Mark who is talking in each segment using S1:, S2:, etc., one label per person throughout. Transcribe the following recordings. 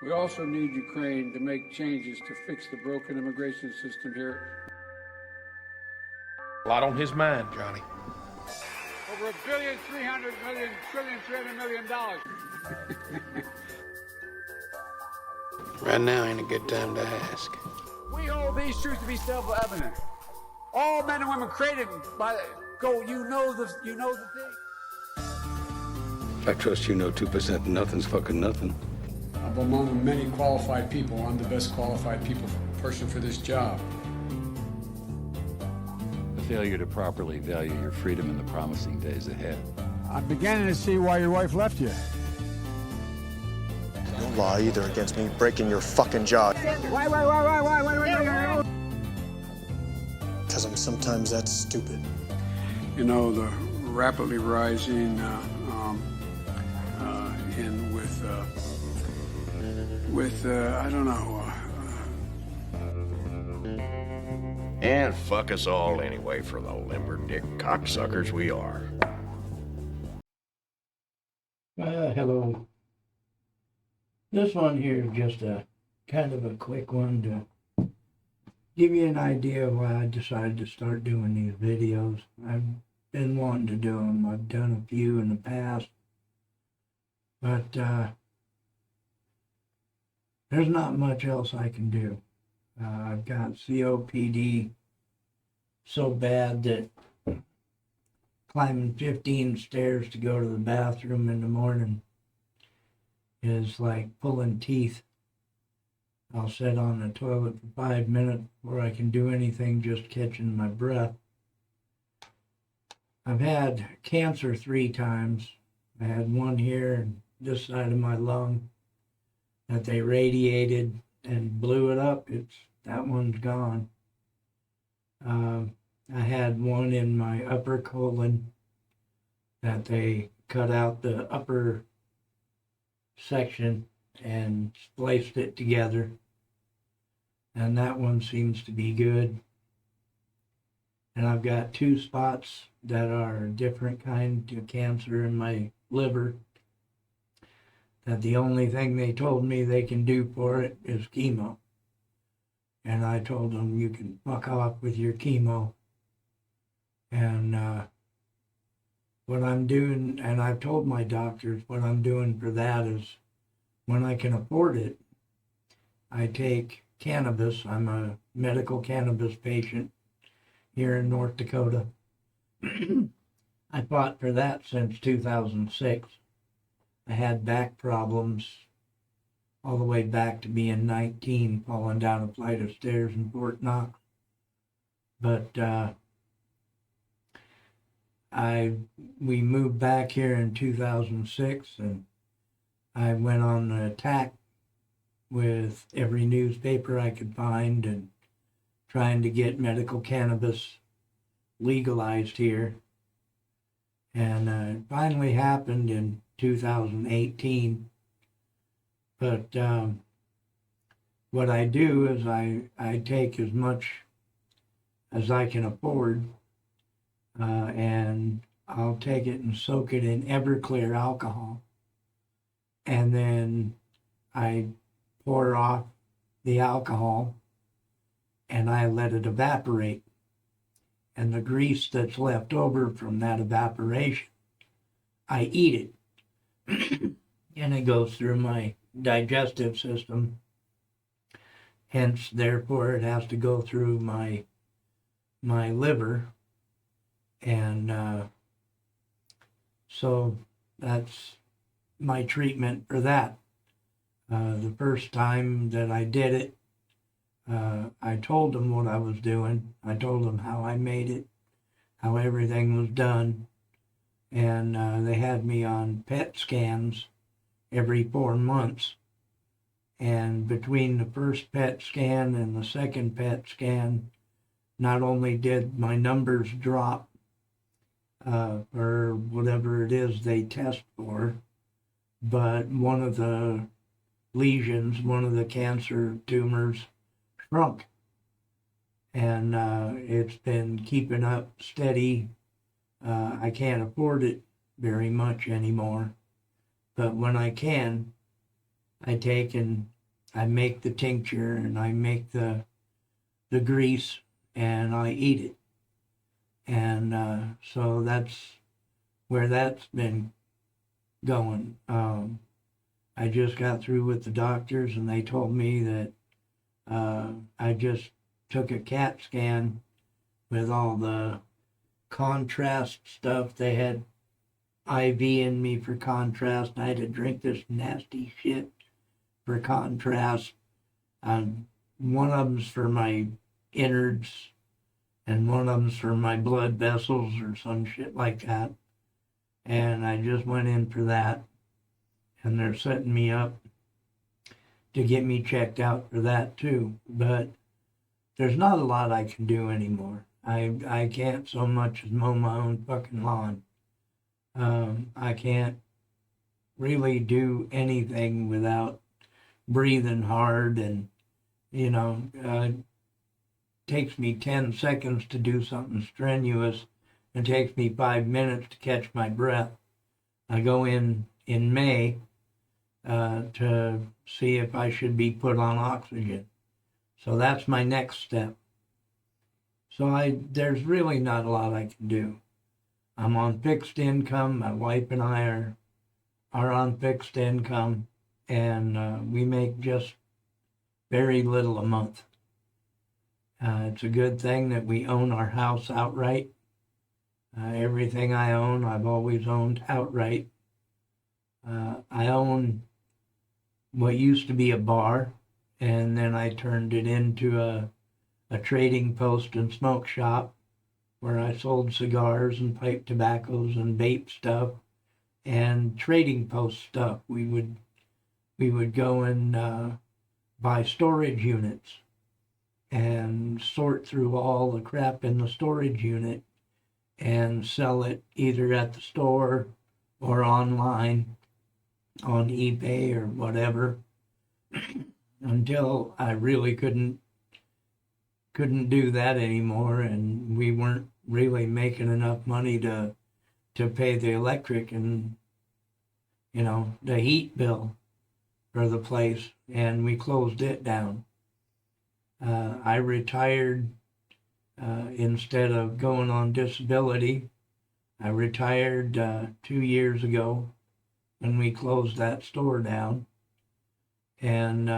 S1: We also need Ukraine to make changes to fix the broken immigration system here.
S2: A lot on his mind, Johnny.
S1: Over $1,300,000,000,300,000,000.
S3: Right now ain't a good time to ask.
S1: We hold these truths to be self-evident. All men and women created by you know the thing.
S4: I trust you know 2% nothing's fucking nothing.
S1: Among many qualified people, I'm the best qualified person for this job.
S5: The failure to properly value your freedom in the promising days ahead.
S1: I'm beginning to see why your wife left you.
S6: No law either against me breaking your fucking jaw.
S1: Why?
S6: Because I'm sometimes that stupid.
S1: You know, the rapidly rising I don't know.
S7: And fuck us all anyway for the limber dick cocksuckers we are.
S8: Hello. This one here is just a kind of a quick one to give you an idea of why I decided to start doing these videos. I've been wanting to do them. I've done a few in the past, but there's not much else I can do. I've got COPD so bad that climbing 15 stairs to go to the bathroom in the morning is like pulling teeth. I'll sit on the toilet for 5 minutes before I can do anything, just catching my breath. I've had cancer 3 times. I had one here, this side of my lung, that they radiated and blew it up. That one's gone. I had one in my upper colon that they cut out the upper section and spliced it together, and that one seems to be good. And I've got 2 spots that are different kind of cancer in my liver, that the only thing they told me they can do for it is chemo. And I told them, you can fuck off with your chemo. And what I'm doing, and I've told my doctors what I'm doing for that is, when I can afford it, I take cannabis. I'm a medical cannabis patient here in North Dakota. I fought for that since 2006. I had back problems all the way back to being 19, falling down a flight of stairs in Fort Knox. But we moved back here in 2006, and I went on an attack with every newspaper I could find and trying to get medical cannabis legalized here. And it finally happened in 2018. But what I do is I take as much as I can afford, and I'll take it and soak it in Everclear alcohol. And then I pour off the alcohol and I let it evaporate. And the grease that's left over from that evaporation, I eat it. And it goes through my digestive system. Hence, therefore, it has to go through my liver. And so that's my treatment for that. The first time that I did it, I told them what I was doing. I told them how I made it, how everything was done. And they had me on PET scans every 4 months. And between the first PET scan and the second PET scan, not only did my numbers drop or whatever it is they test for, but one of the lesions, one of the cancer tumors, shrunk. And it's been keeping up steady. I can't afford it very much anymore, but when I can, I take and I make the tincture and I make the grease and I eat it. And so that's where that's been going. I just got through with the doctors and they told me that I just took a CAT scan with all the contrast stuff. They had IV in me for contrast. I had to drink this nasty shit for contrast. One of them's for my innards and one of them's for my blood vessels or some shit like that. And I just went in for that. And they're setting me up to get me checked out for that too. But there's not a lot I can do anymore. I can't so much as mow my own fucking lawn. I can't really do anything without breathing hard, and it takes me 10 seconds to do something strenuous. It takes me 5 minutes to catch my breath. I go in May to see if I should be put on oxygen. So that's my next step. So there's really not a lot I can do. I'm on fixed income. My wife and I are on fixed income, and we make just very little a month. It's a good thing that we own our house outright. Everything I own, I've always owned outright. I own what used to be a bar, and then I turned it into a trading post and smoke shop where I sold cigars and pipe tobaccos and vape stuff and trading post stuff. We would go and buy storage units and sort through all the crap in the storage unit and sell it either at the store or online on eBay or whatever until I really couldn't do that anymore, and we weren't really making enough money to pay the electric and the heat bill for the place, and we closed it down. I retired instead of going on disability. I retired 2 years ago when we closed that store down. And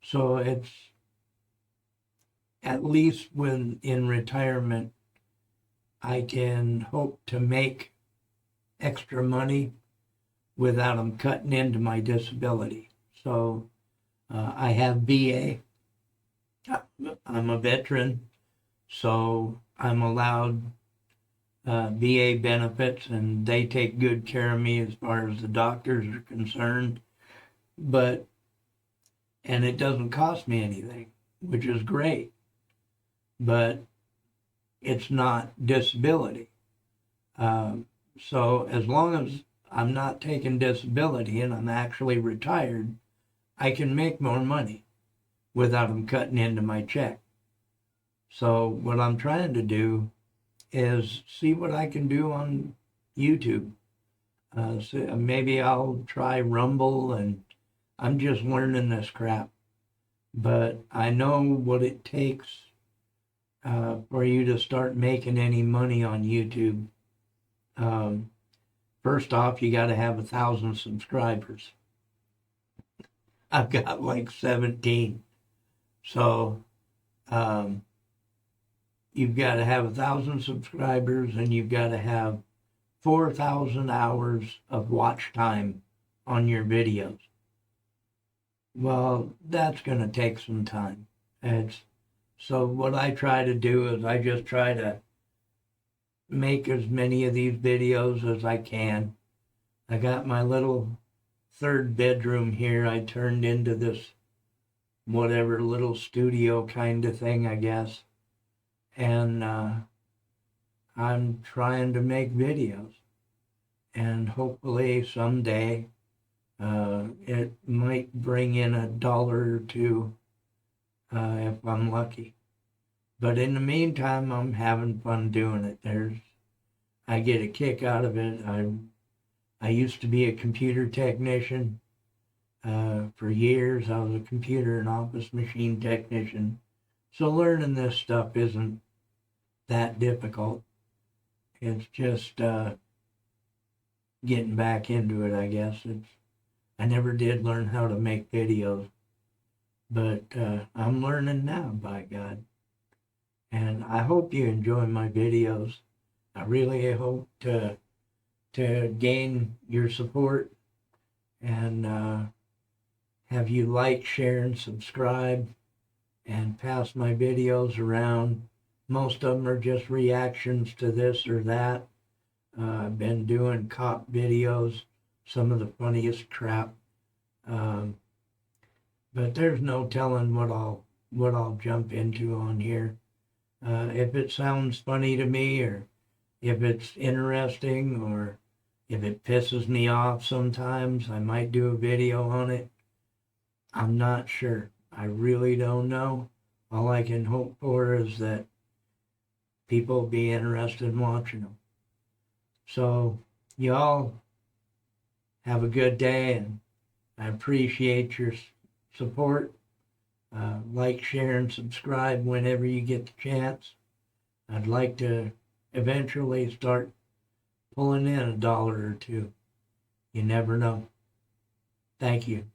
S8: so it's, at least when in retirement, I can hope to make extra money without them cutting into my disability. So I have VA. I'm a veteran, so I'm allowed VA benefits, and they take good care of me as far as the doctors are concerned. And it doesn't cost me anything, which is great. But it's not disability. So as long as I'm not taking disability and I'm actually retired, I can make more money without them cutting into my check. So what I'm trying to do is see what I can do on YouTube. So maybe I'll try Rumble, and I'm just learning this crap. But I know what it takes for you to start making any money on YouTube. First off, you got to have 1,000 subscribers. I've got like 17. So you've got to have 1,000 subscribers, and you've got to have 4,000 hours of watch time on your videos. Well, that's going to take some time. So what I try to do is I just try to make as many of these videos as I can. I got my little third bedroom here. I turned into this whatever little studio kind of thing, I guess. And I'm trying to make videos. And hopefully someday it might bring in $1 or $2 if I'm lucky. But in the meantime, I'm having fun doing it. I get a kick out of it. I used to be a computer technician, For years, I was a computer and office machine technician. So learning this stuff isn't that difficult. It's just getting back into it, I guess. I never did learn how to make videos, but I'm learning now, by God. And I hope you enjoy my videos. I really hope to gain your support and have you like, share, and subscribe and pass my videos around. Most of them are just reactions to this or that. I've been doing cop videos, some of the funniest crap. But there's no telling what I'll jump into on here. If it sounds funny to me, or if it's interesting, or if it pisses me off sometimes, I might do a video on it. I'm not sure. I really don't know. All I can hope for is that people be interested in watching them. So, y'all have a good day, and I appreciate your support. Like, share, and subscribe whenever you get the chance. I'd like to eventually start pulling in $1 or $2. You never know. Thank you.